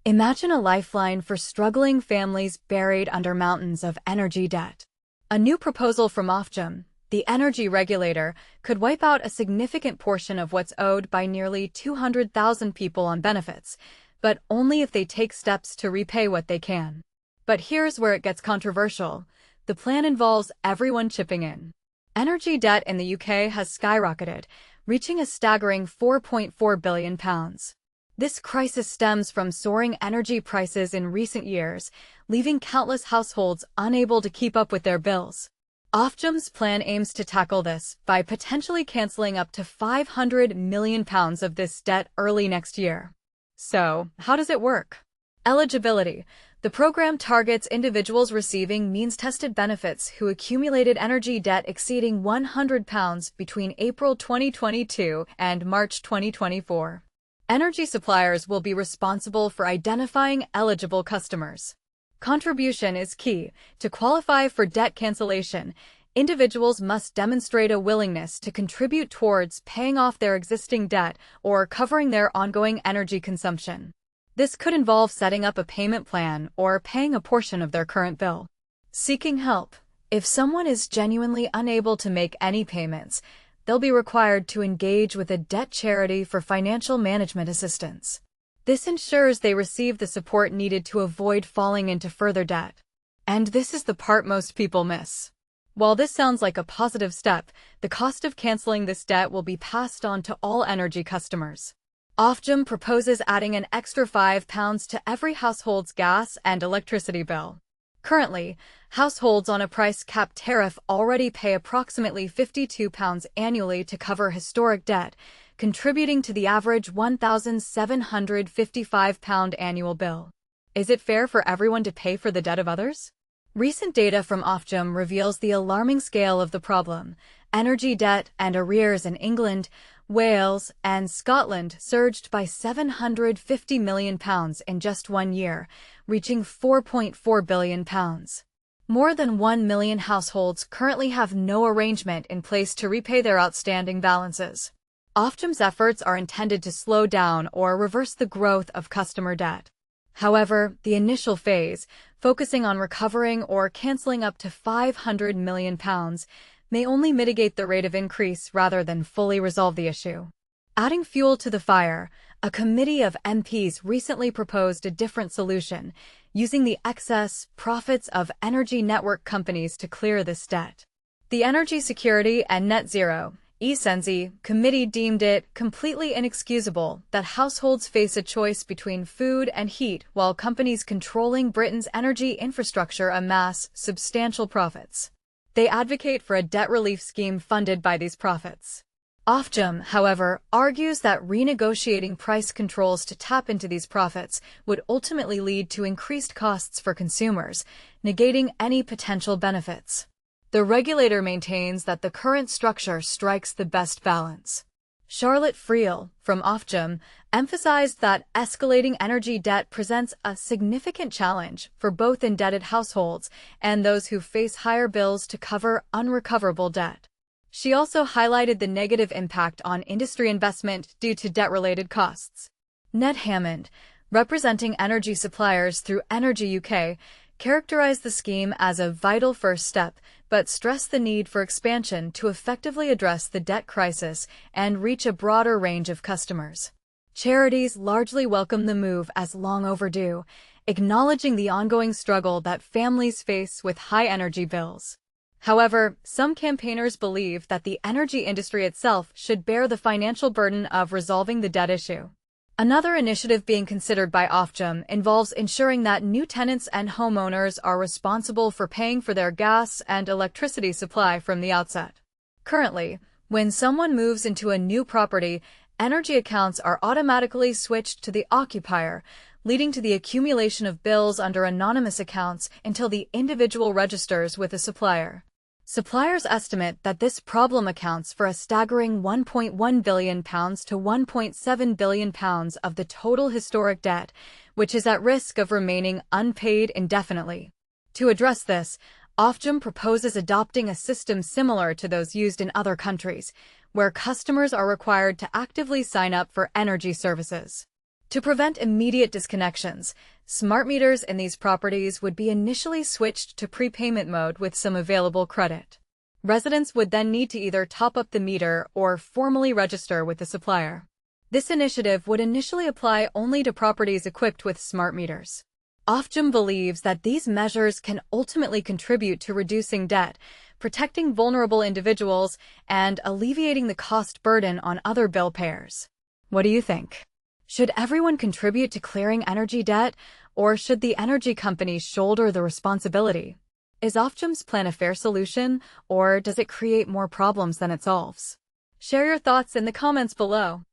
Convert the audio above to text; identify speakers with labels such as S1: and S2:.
S1: Imagine a lifeline for struggling families buried under mountains of energy debt. A new proposal from Ofgem, the energy regulator, could wipe out a significant portion of what's owed by nearly 200,000 people on benefits, but only if they take steps to repay what they can. But here's where it gets controversial. The plan involves everyone chipping in. Energy debt in the UK has skyrocketed, reaching a staggering £4.4 billion. This crisis stems from soaring energy prices in recent years, leaving countless households unable to keep up with their bills. Ofgem's plan aims to tackle this by potentially cancelling up to £500 million of this debt early next year. So, how does it work? Eligibility. The program targets individuals receiving means-tested benefits who accumulated energy debt exceeding £100 between April 2022 and March 2024. Energy suppliers will be responsible for identifying eligible customers. Contribution is key. To qualify for debt cancellation, individuals must demonstrate a willingness to contribute towards paying off their existing debt or covering their ongoing energy consumption. This could involve setting up a payment plan or paying a portion of their current bill. Seeking help. If someone is genuinely unable to make any payments, they'll be required to engage with a debt charity for financial management assistance. This ensures they receive the support needed to avoid falling into further debt. And this is the part most people miss. While this sounds like a positive step, the cost of canceling this debt will be passed on to all energy customers. Ofgem proposes adding an extra £5 to every household's gas and electricity bill. Currently, households on a price cap tariff already pay approximately £52 annually to cover historic debt, contributing to the average £1,755 annual bill. Is it fair for everyone to pay for the debt of others? Recent data from Ofgem reveals the alarming scale of the problem. Energy debt and arrears in England, Wales, and Scotland surged by £750 million in just 1 year, reaching £4.4 billion. More than 1 million households currently have no arrangement in place to repay their outstanding balances. Ofgem's efforts are intended to slow down or reverse the growth of customer debt. However, the initial phase, focusing on recovering or cancelling up to £500 million, may only mitigate the rate of increase rather than fully resolve the issue. Adding fuel to the fire, a committee of MPs recently proposed a different solution, using the excess profits of energy network companies to clear this debt. The Energy Security and Net Zero (ESENZI) committee deemed it completely inexcusable that households face a choice between food and heat while companies controlling Britain's energy infrastructure amass substantial profits. They advocate for a debt relief scheme funded by these profits. Ofgem, however, argues that renegotiating price controls to tap into these profits would ultimately lead to increased costs for consumers, negating any potential benefits. The regulator maintains that the current structure strikes the best balance. Charlotte Friel, from Ofgem, emphasized that escalating energy debt presents a significant challenge for both indebted households and those who face higher bills to cover unrecoverable debt. She also highlighted the negative impact on industry investment due to debt-related costs. Ned Hammond, representing energy suppliers through Energy UK, characterized the scheme as a vital first step, but stressed the need for expansion to effectively address the debt crisis and reach a broader range of customers. Charities largely welcome the move as long overdue, acknowledging the ongoing struggle that families face with high energy bills. However, some campaigners believe that the energy industry itself should bear the financial burden of resolving the debt issue. Another initiative being considered by Ofgem involves ensuring that new tenants and homeowners are responsible for paying for their gas and electricity supply from the outset. Currently, when someone moves into a new property, energy accounts are automatically switched to the occupier, leading to the accumulation of bills under anonymous accounts until the individual registers with a supplier. Suppliers estimate that this problem accounts for a staggering £1.1 billion to £1.7 billion of the total historic debt, which is at risk of remaining unpaid indefinitely. To address this, Ofgem proposes adopting a system similar to those used in other countries, where customers are required to actively sign up for energy services. To prevent immediate disconnections, smart meters in these properties would be initially switched to prepayment mode with some available credit. Residents would then need to either top up the meter or formally register with the supplier. This initiative would initially apply only to properties equipped with smart meters. Ofgem believes that these measures can ultimately contribute to reducing debt, protecting vulnerable individuals, and alleviating the cost burden on other bill payers. What do you think? Should everyone contribute to clearing energy debt, or should the energy companies shoulder the responsibility? Is Ofgem's plan a fair solution, or does it create more problems than it solves? Share your thoughts in the comments below.